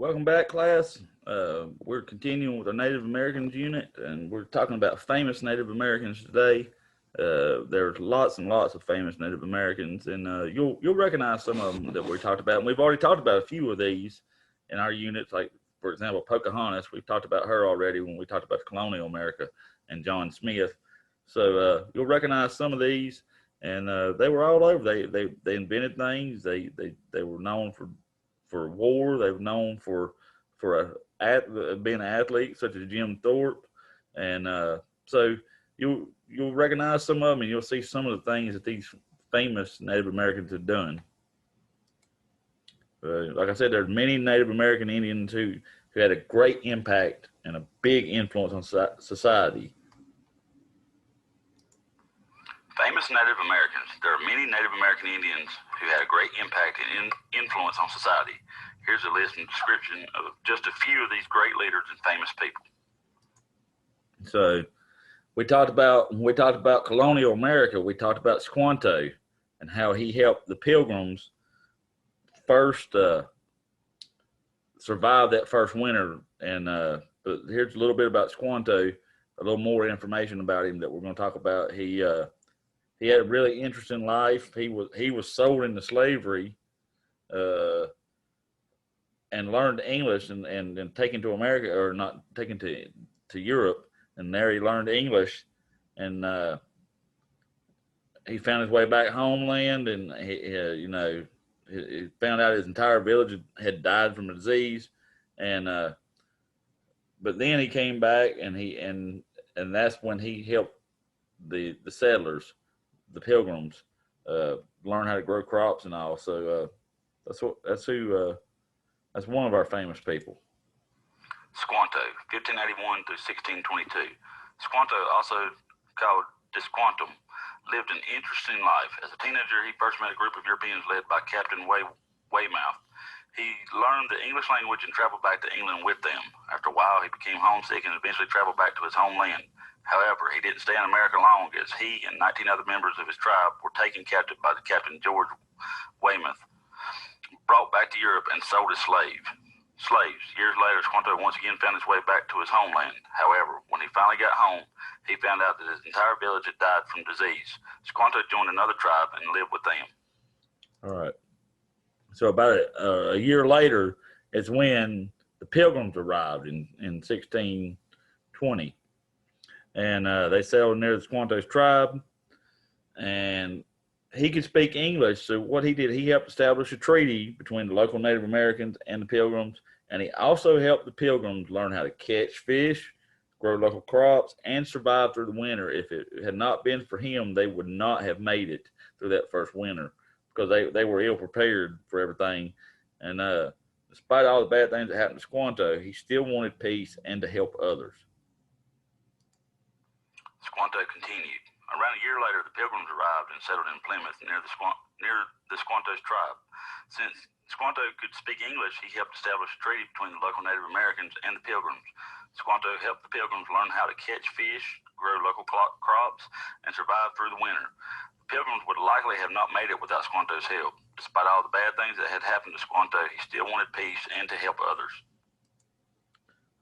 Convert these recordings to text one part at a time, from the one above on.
Welcome back, class. We're continuing with our Native Americans unit, and we're talking about famous Native Americans today. There's lots and lots of famous Native Americans, and you'll recognize some of them that we talked about. And we've already talked about a few of these in our units, like for example Pocahontas. We've talked about her already when we talked about colonial America and John Smith. So you'll recognize some of these, and they were all over. They invented things. They were known for war. They were known for being an athlete, such as Jim Thorpe, and so you'll recognize some of them, and you'll see some of the things that these famous Native Americans have done. Like I said, there's many Native American Indians who had a great impact and a big influence on society. Famous Native Americans. There are many Native American Indians who had a great impact and influence on society. Here's a list and description of just a few of these great leaders and famous people. So we talked about colonial America. We talked about Squanto and how he helped the Pilgrims first survive that first winter. And but here's a little bit about Squanto, a little more information about him that we're going to talk about. He had a really interesting life. He was sold into slavery, and learned English and taken to America, or not taken to Europe, and there he learned English, and he found his way back homeland, and he found out his entire village had died from a disease, and but then he came back, and that's when he helped the settlers, the Pilgrims, learn how to grow crops and all. So that's one of our famous people. Squanto, 1581 through 1622. Squanto, also called Squantum, lived an interesting life. As a teenager, he first met a group of Europeans led by Captain Weymouth. He learned the English language and traveled back to England with them. After a while, he became homesick and eventually traveled back to his homeland. However, he didn't stay in America long, as he and 19 other members of his tribe were taken captive by the Captain George Weymouth, brought back to Europe, and sold as slaves. Years later, Squanto once again found his way back to his homeland. However, when he finally got home, he found out that his entire village had died from disease. Squanto joined another tribe and lived with them. All right. So about a year later is when the Pilgrims arrived in 1620. And they settled near the Squanto's tribe, and he could speak English. So what he did, he helped establish a treaty between the local Native Americans and the Pilgrims, and he also helped the Pilgrims learn how to catch fish, grow local crops, and survive through the winter. If it had not been for him, they would not have made it through that first winter, because they were ill prepared for everything. And despite all the bad things that happened to Squanto, he still wanted peace and to help others. Squanto continued. Around a year later, the Pilgrims arrived and settled in Plymouth near the Squanto's tribe. Since Squanto could speak English, he helped establish a treaty between the local Native Americans and the Pilgrims. Squanto helped the Pilgrims learn how to catch fish, grow local crops, and survive through the winter. The Pilgrims would likely have not made it without Squanto's help. Despite all the bad things that had happened to Squanto, he still wanted peace and to help others.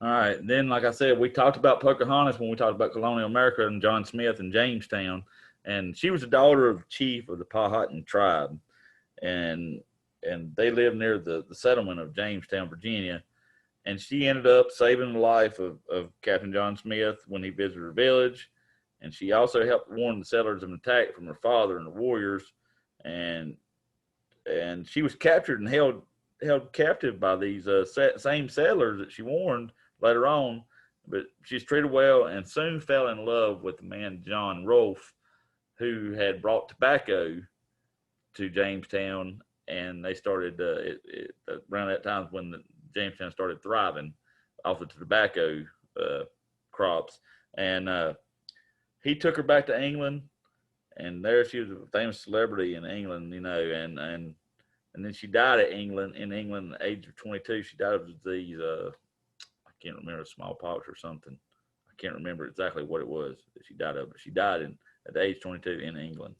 All right. Then, like I said, we talked about Pocahontas when we talked about colonial America and John Smith and Jamestown. And she was the daughter of the chief of the Powhatan tribe. And they lived near the settlement of Jamestown, Virginia. And she ended up saving the life of Captain John Smith when he visited her village. And she also helped warn the settlers of an attack from her father and the warriors. And she was captured and held captive by these same settlers that she warned later on, but she's treated well and soon fell in love with the man John Rolfe, who had brought tobacco to Jamestown, and they started around that time when Jamestown started thriving off of the tobacco crops, and he took her back to England, and there she was a famous celebrity in England, and then she died in England at the age of 22. She died of a disease. I can't remember, smallpox or something. I can't remember exactly what it was that she died of, but she died at the age 22 in England.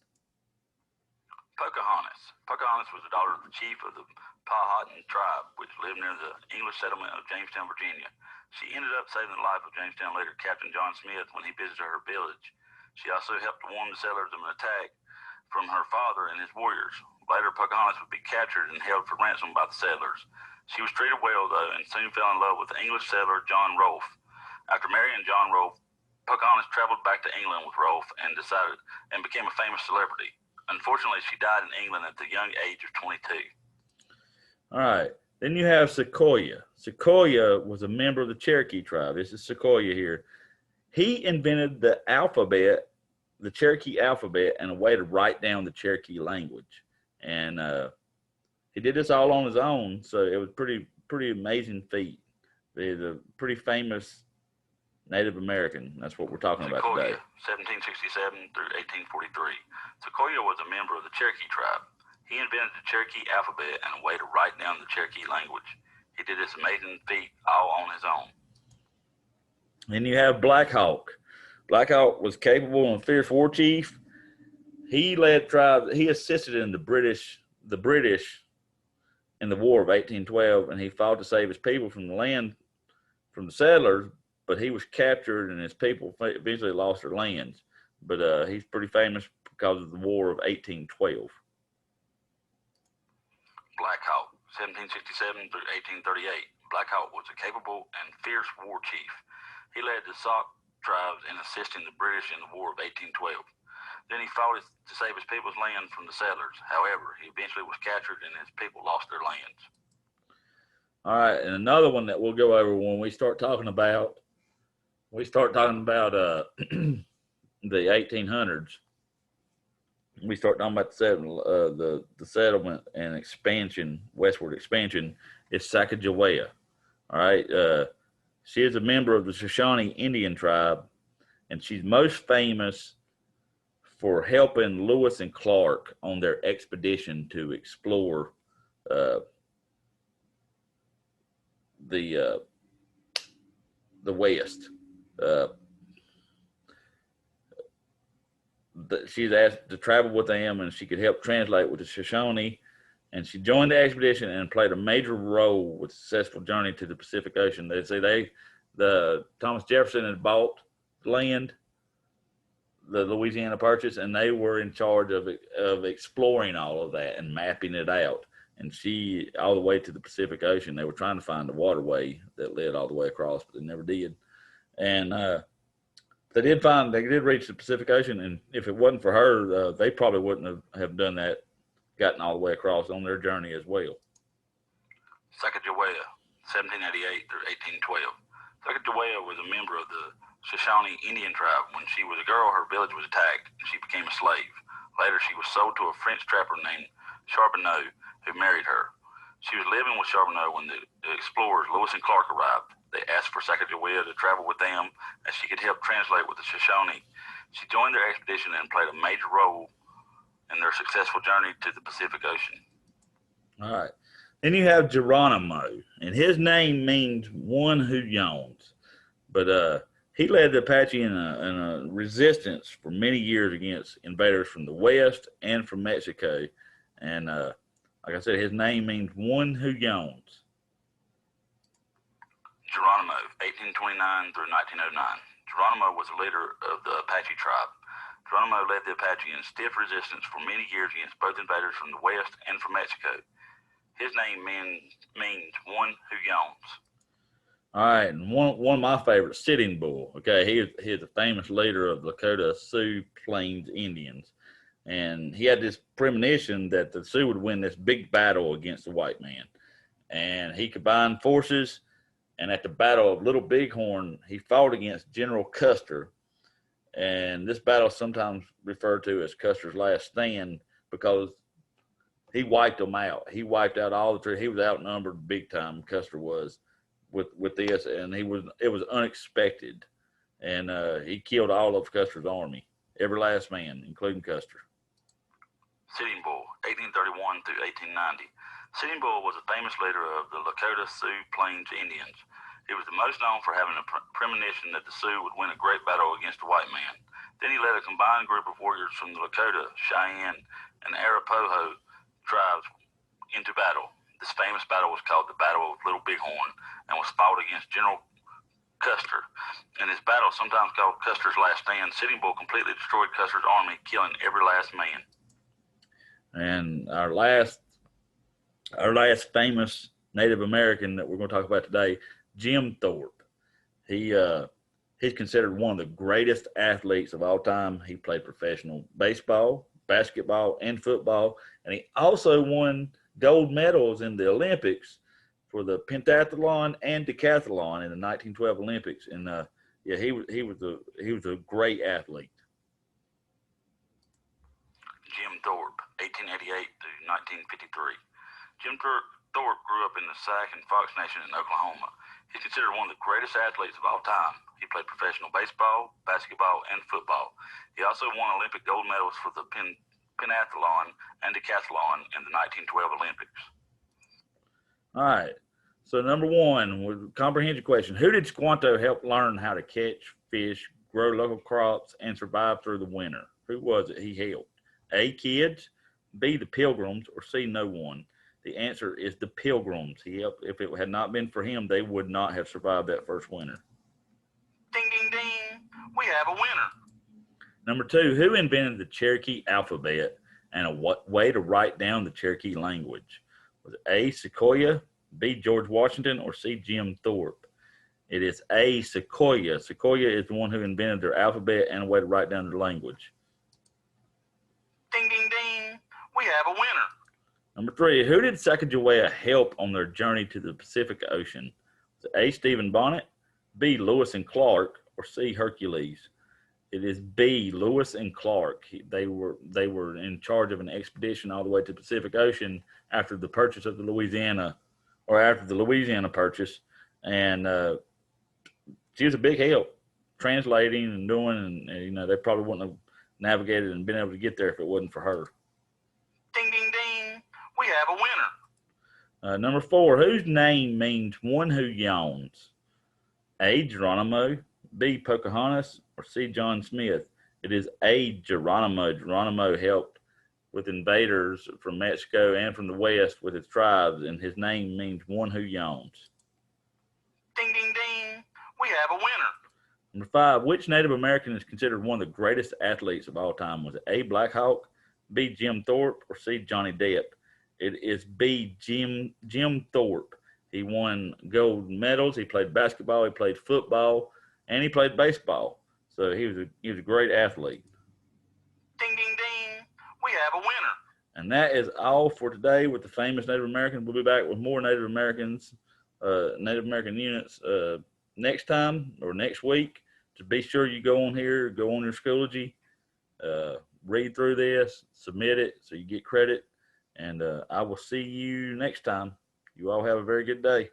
Pocahontas. Pocahontas was the daughter of the chief of the Powhatan tribe, which lived near the English settlement of Jamestown, Virginia. She ended up saving the life of Jamestown leader Captain John Smith when he visited her village. She also helped warn the settlers of an attack from her father and his warriors. Later, Pocahontas would be captured and held for ransom by the settlers. She was treated well, though, and soon fell in love with the English settler John Rolfe. After marrying John Rolfe, Pocahontas traveled back to England with Rolfe and became a famous celebrity. Unfortunately, she died in England at the young age of 22. All right. Then you have Sequoia. Sequoia was a member of the Cherokee tribe. This is Sequoia here. He invented the alphabet, the Cherokee alphabet, and a way to write down the Cherokee language. And he did this all on his own, so it was pretty amazing feat. He's a pretty famous Native American. That's what we're talking about today. 1767 through 1843. Sequoia was a member of the Cherokee tribe. He invented the Cherokee alphabet and a way to write down the Cherokee language. He did this amazing feat all on his own. Then you have Black Hawk. Black Hawk was capable and fierce war chief. He led tribes. He assisted in the British in the War of 1812, and he fought to save his people from the settlers. But he was captured, and his people eventually lost their lands. But he's pretty famous because of the War of 1812. Black Hawk, 1767 through 1838. Black Hawk was a capable and fierce war chief. He led the Sauk tribes in assisting the British in the War of 1812. Then he fought to save his people's land from the settlers. However, he eventually was captured, and his people lost their lands. All right, and another one that we'll go over when we start talking about the 1800s. We start talking about the settlement and expansion, westward expansion. It's Sacagawea. All right, she is a member of the Shoshone Indian tribe, and she's most famous for helping Lewis and Clark on their expedition to explore the West. She's asked to travel with them, and she could help translate with the Shoshone. And she joined the expedition and played a major role with the successful journey to the Pacific Ocean. They say Thomas Jefferson had bought land, the Louisiana Purchase, and they were in charge of exploring all of that and mapping it out. And she, all the way to the Pacific Ocean, they were trying to find a waterway that led all the way across, but they never did. And they did reach the Pacific Ocean, and if it wasn't for her, they probably wouldn't have done that, gotten all the way across on their journey as well. Sacagawea, 1788 through 1812. Sacagawea was a member of the Shoshone Indian tribe. When she was a girl, her village was attacked, and she became a slave. Later, she was sold to a French trapper named Charbonneau, who married her. She was living with Charbonneau when the explorers Lewis and Clark arrived. They asked for Sacagawea to travel with them, as she could help translate with the Shoshone. She joined their expedition and played a major role in their successful journey to the Pacific Ocean. All right. Then you have Geronimo, and his name means one who yawns. But he led the Apache in a resistance for many years against invaders from the West and from Mexico. And like I said, his name means one who yawns. Geronimo, 1829 through 1909. Geronimo was the leader of the Apache tribe. Geronimo led the Apache in stiff resistance for many years against both invaders from the West and from Mexico. His name means one who yawns. All right, and one of my favorites, Sitting Bull. Okay, he is a famous leader of Lakota Sioux Plains Indians. And he had this premonition that the Sioux would win this big battle against the white man. And he combined forces, and at the Battle of Little Bighorn, he fought against General Custer. And this battle is sometimes referred to as Custer's Last Stand because he wiped them out. He wiped out all the troops. He was outnumbered big time, Custer was, with this, and it was unexpected. And he killed all of Custer's army, every last man, including Custer. Sitting Bull, 1831 through 1890. Sitting Bull was a famous leader of the Lakota Sioux Plains Indians. He was the most known for having a premonition that the Sioux would win a great battle against the white man. Then he led a combined group of warriors from the Lakota, Cheyenne, and Arapaho tribes into battle. This famous battle was called the Battle of Little Bighorn and was fought against General Custer. In this battle, sometimes called Custer's Last Stand, Sitting Bull completely destroyed Custer's army, killing every last man. And our last famous Native American that we're going to talk about today, Jim Thorpe. He's considered one of the greatest athletes of all time. He played professional baseball, basketball, and football, and he also won gold medals in the Olympics for the pentathlon and decathlon in the 1912 Olympics. And he was a great athlete. Jim Thorpe, 1888 to 1953. Jim Thorpe grew up in the Sac and Fox Nation in Oklahoma. He's considered one of the greatest athletes of all time. He played professional baseball, basketball, and football. He also won Olympic gold medals for the pentathlon and decathlon in the 1912 Olympics. All right. So number one, comprehension question. Who did Squanto help learn how to catch fish, grow local crops, and survive through the winter? Who was it he helped? A, kids, B, the Pilgrims, or C, no one? The answer is the Pilgrims. He helped. If it had not been for him, they would not have survived that first winter. Ding, ding, ding. We have a winner. Number two, who invented the Cherokee alphabet and a way to write down the Cherokee language? Was it A, Sequoia, B, George Washington, or C, Jim Thorpe? It is A, Sequoia. Sequoia is the one who invented their alphabet and a way to write down their language. Ding, ding, ding. We have a winner. Number three, who did Sacagawea help on their journey to the Pacific Ocean? Was it A, Stephen Bonnet, B, Lewis and Clark, or C, Hercules? It is B, Lewis and Clark. They were in charge of an expedition all the way to the Pacific Ocean after the purchase of the Louisiana purchase, and she was a big help translating and doing, and they probably wouldn't have navigated and been able to get there if it wasn't for her. Ding, ding, ding. We have a winner. Number four, whose name means one who yawns? A, Geronimo, B, Pocahontas, or C, John Smith? It is A, Geronimo. Geronimo helped with invaders from Mexico and from the West with his tribes, and his name means one who yawns. Ding, ding, ding. We have a winner. Number five, which Native American is considered one of the greatest athletes of all time? Was it A, Black Hawk, B, Jim Thorpe, or C, Johnny Depp? It is B, Jim Thorpe. He won gold medals. He played basketball. He played football, and he played baseball. So he was a great athlete. Ding, ding, ding. We have a winner. And that is all for today with the famous Native Americans. We'll be back with more Native American units next time or next week. So be sure you go on here, go on your Schoology, read through this, submit it so you get credit. And I will see you next time. You all have a very good day.